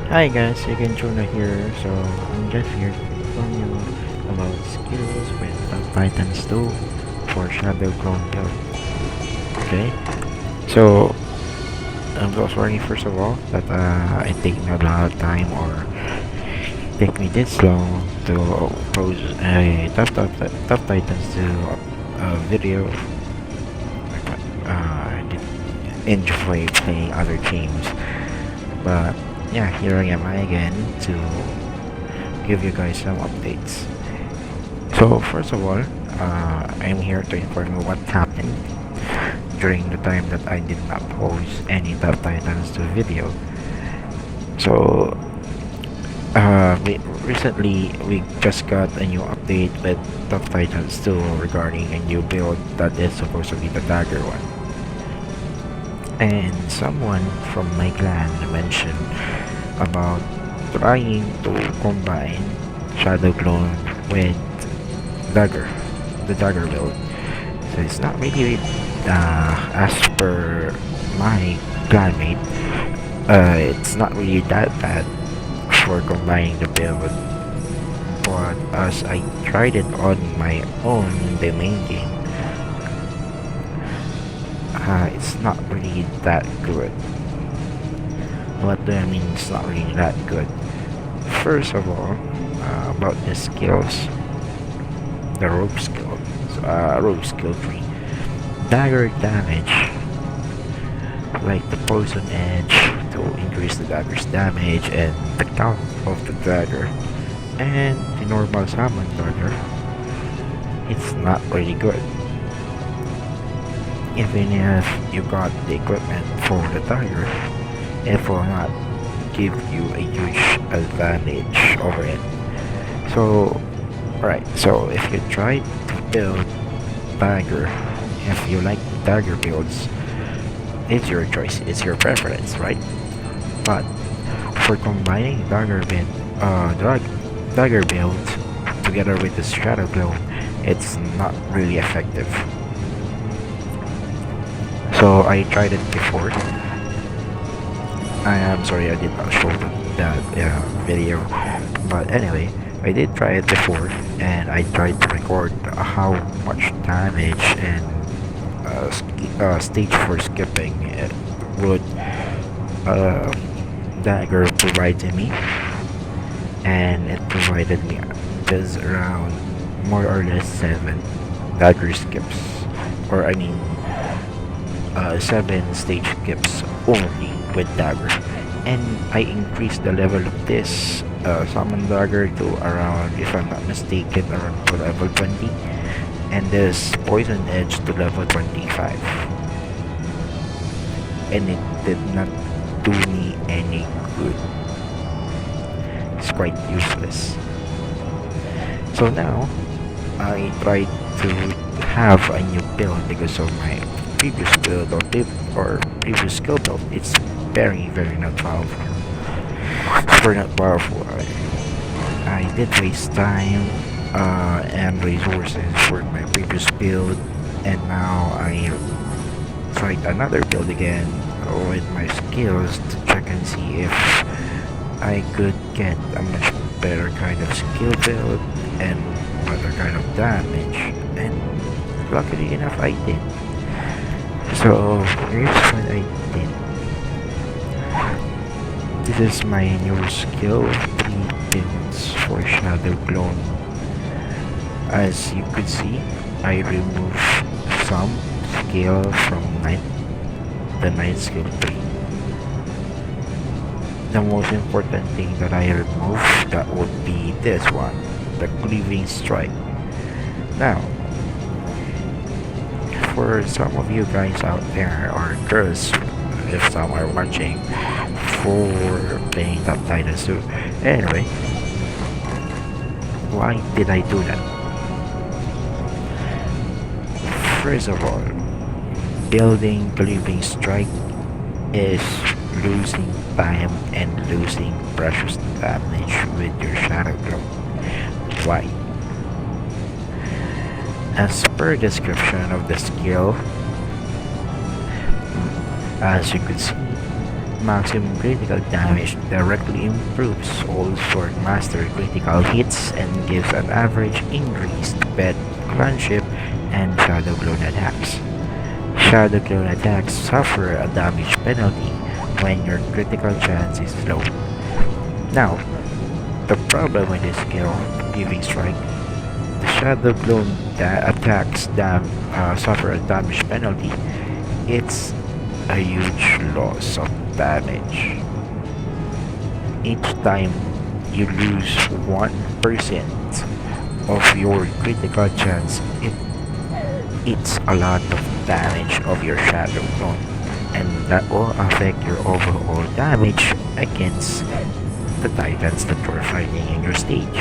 Hi guys, again Jonah here. So I'm just here to inform you about skills with Top Titans 2 for Shadow Clone build. Okay, so I'm so sorry first of all that it taken a lot of time or take me this long to post a Top Titans 2 video. I did enjoy playing other games, but yeah, here I am again to give you guys some updates. So first of all, I'm here to inform you what happened during the time that I did not post any Top Titans 2 video. So recently we just got a new update with Top Titans 2 regarding a new build that is supposed to be the dagger one. And someone from my clan mentioned about trying to combine Shadow Clone with Dagger, the Dagger build. So it's not really as per my clanmate, it's not really that bad for combining the build. But as I tried it on my own in the main game, it's not really that good. What do I mean it's not really that good? First of all, about the skills, the rogue skill tree. Dagger damage, like the poison edge to increase the dagger's damage and the count of the dagger, and the normal summon dagger, it's not really good. Even if you got the equipment for the dagger, it will not give you a huge advantage over it. So, right, so if you try to build dagger, if you like dagger builds, it's your choice, it's your preference, right? But for combining dagger build together with the shadow clone, it's not really effective. So I tried it before. I am sorry I did not show that video, but anyway, I did try it before, and I tried to record how much damage and stage for skipping it would uh, dagger provide to me, and it provided me just around more or less 7 dagger skips, or I mean 7 stage skips only with dagger. And I increased the level of this summon dagger to around, if I'm not mistaken, around to level 20, and this poison edge to level 25, and it did not do me any good. It's quite useless. So now I tried to have a new build because of my previous build or previous skill build. It's very not powerful. Super not powerful. I did waste time and resources for my previous build, and now I tried another build again with my skills to check and see if I could get a much better kind of skill build and better kind of damage, and luckily enough I did. So here's what I did. This is my new skill 3 pins for Shadow Clone. As you could see, I removed some skill from the night skill 3. The most important thing that I removed, that would be this one, the Cleaving Strike. Now, for some of you guys out there, or girls, if some are watching, for playing Top Titans 2. Anyway, why did I do that? First of all, building Cleaving Strike is losing time and losing precious damage with your Shadow Clone. Why? As per description of the skill, as you could see, Maximum critical damage directly improves all sword master critical hits and gives an average increase to pet, clanship, and shadow clone attacks. Shadow clone attacks suffer a damage penalty when your critical chance is low. Now, the problem with this skill, Giving Strike, the Shadow Clone attacks suffer a damage penalty. It's a huge loss of damage. Each time you lose 1% of your critical chance, it's a lot of damage of your Shadow Clone, and that will affect your overall damage against the titans that you're fighting in your stage.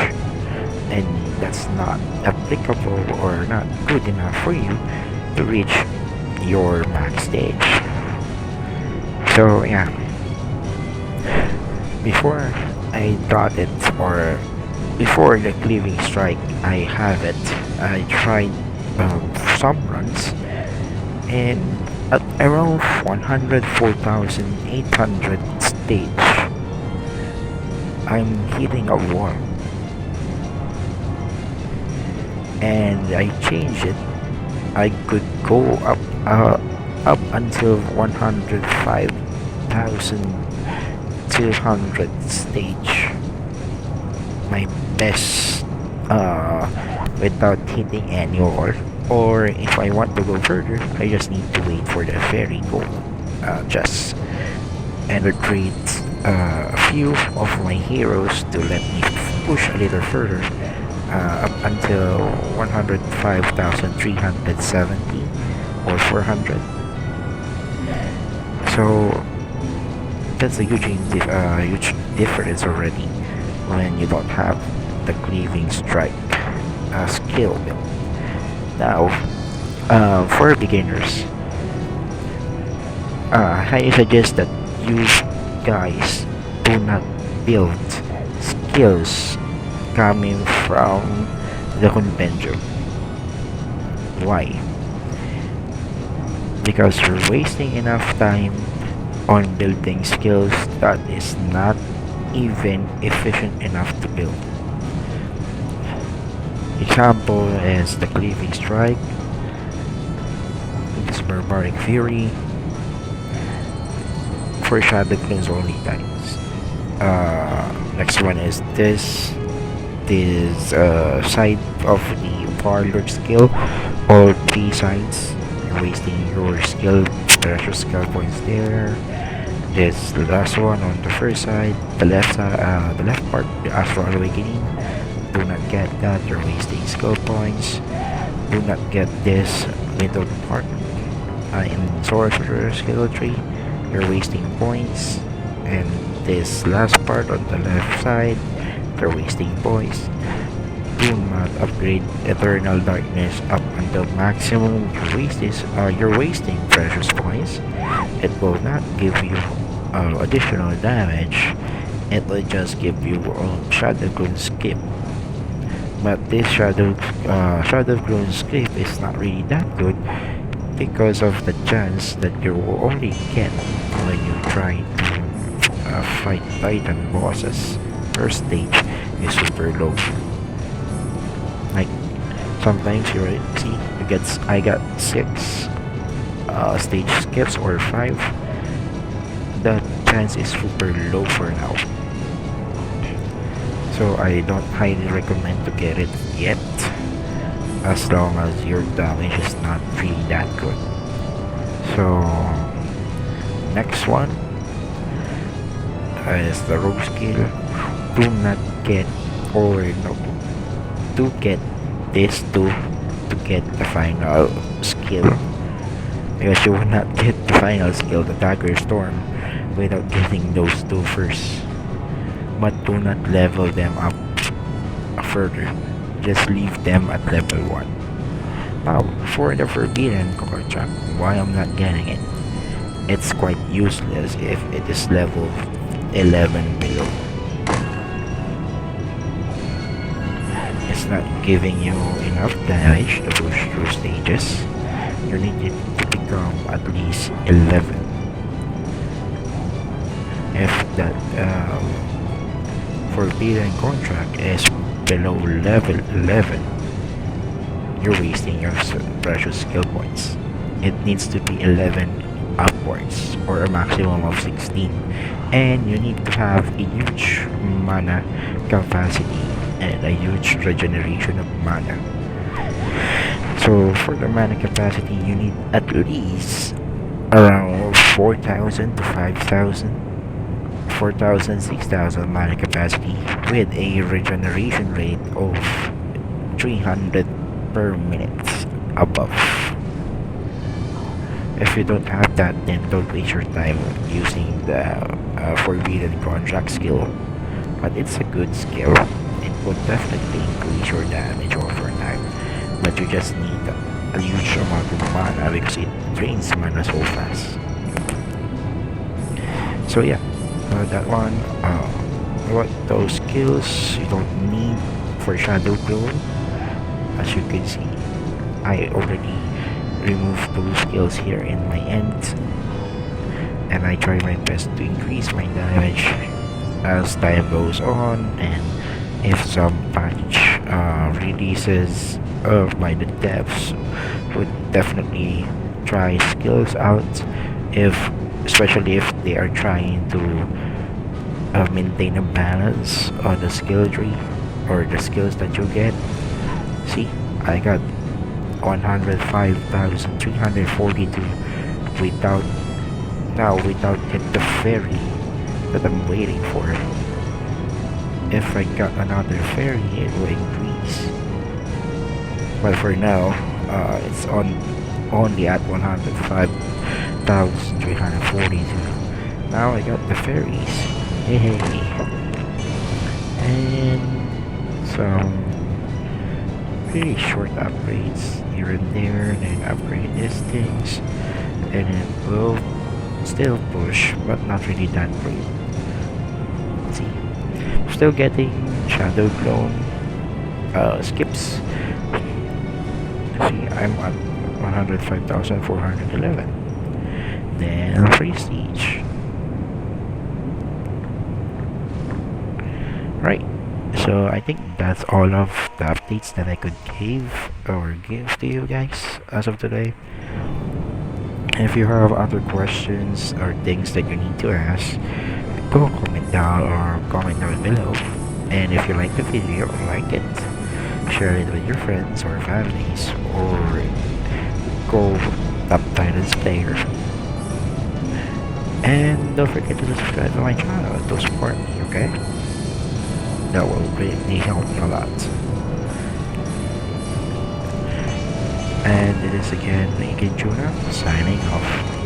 And that's not applicable or not good enough for you to reach your max stage. So yeah, before I got it, or before the Cleaving Strike I have it, I tried some runs, and at around 104,800 stage I'm hitting a wall, and I changed it. I could go up until 105,200 stage, my best, without hitting any wall. Or if I want to go further, I just need to wait for the fairy gold just and recruit a few of my heroes to let me push a little further, up until 105,370 or 400. So that's a huge difference already when you don't have the Cleaving Strike skill build. Now, for beginners, I suggest that you guys do not build skills coming from the compendium. Why? Because you're wasting enough time on building skills that is not even efficient enough to build. Example is the Cleaving Strike, this Barbaric Fury, for Shadow Clones only times. Next one is this side of the Warlord skill, all three sides. You're wasting your precious skill points there. This last one on the first side, the left part, the Astral Awakening. Do not get that, you're wasting skill points. Do not get this middle part, in Sorcerer skill tree, you're wasting points. And this last part on the left side, you're wasting points. Do not upgrade Eternal Darkness up until maximum. You're wasting precious points. It will not give you additional damage. It will just give you Shadow Clone skip. But this Shadow Clone skip is not really that good because of the chance that you will only get when you try to fight Titan bosses. First stage is super low. Like sometimes I got 6 stage skips or 5. The chance is super low for now. So I don't highly recommend to get it yet, as long as your damage is not really that good. So next one is the Rogue skill. Do not get, or no, to get this to get the final skill, because you will not get the final skill, the Dagger Storm, without getting those two first. But do not level them up further, just leave them at level 1. Now, for the Forbidden Korchak, why I'm not getting it? It's quite useless if it is level 11 below. It's not giving you enough damage to push through stages. You need it to become at least 11. if that forbidden contract is below level 11, you're wasting your precious skill points. It needs to be 11 upwards or a maximum of 16, and you need to have a huge mana capacity and a huge regeneration of mana. So for the mana capacity, you need at least around 4,000 to 5,000, 4,000, 6,000 mana capacity with a regeneration rate of 300 per minute above. If you don't have that, then don't waste your time using the forbidden contract skill. But it's a good skill. It will definitely increase your damage over time. But you just need a huge amount of mana because it drains mana so fast. So yeah, that one. What those skills you don't need for Shadow Clone. As you can see, I already removed those skills here in my end, and I try my best to increase my damage as time goes on, and if some patch releases by the devs, would definitely try skills out, if especially if they are trying to maintain a balance on the skill tree or the skills that you get. See, I got 105,342 without getting the fairy that I'm waiting for. If I got another fairy, it will increase. But for now, it's only at 105,342. Now I got the fairies. Hey, and some pretty short upgrades here and there, then upgrade these things, and it will still push, but not really that great. See, still getting Shadow Clone skips. See, I'm at 105,411. Then Prestige. Right. So I think that's all of the updates that I could give to you guys as of today. If you have other questions or things that you need to ask, go comment down below. And if you like the video, like it, share it with your friends or families, or go Top Titans Player. And don't forget to subscribe to my channel to support me, okay? That will greatly help me a lot. And it is again Lincoln Juna signing off.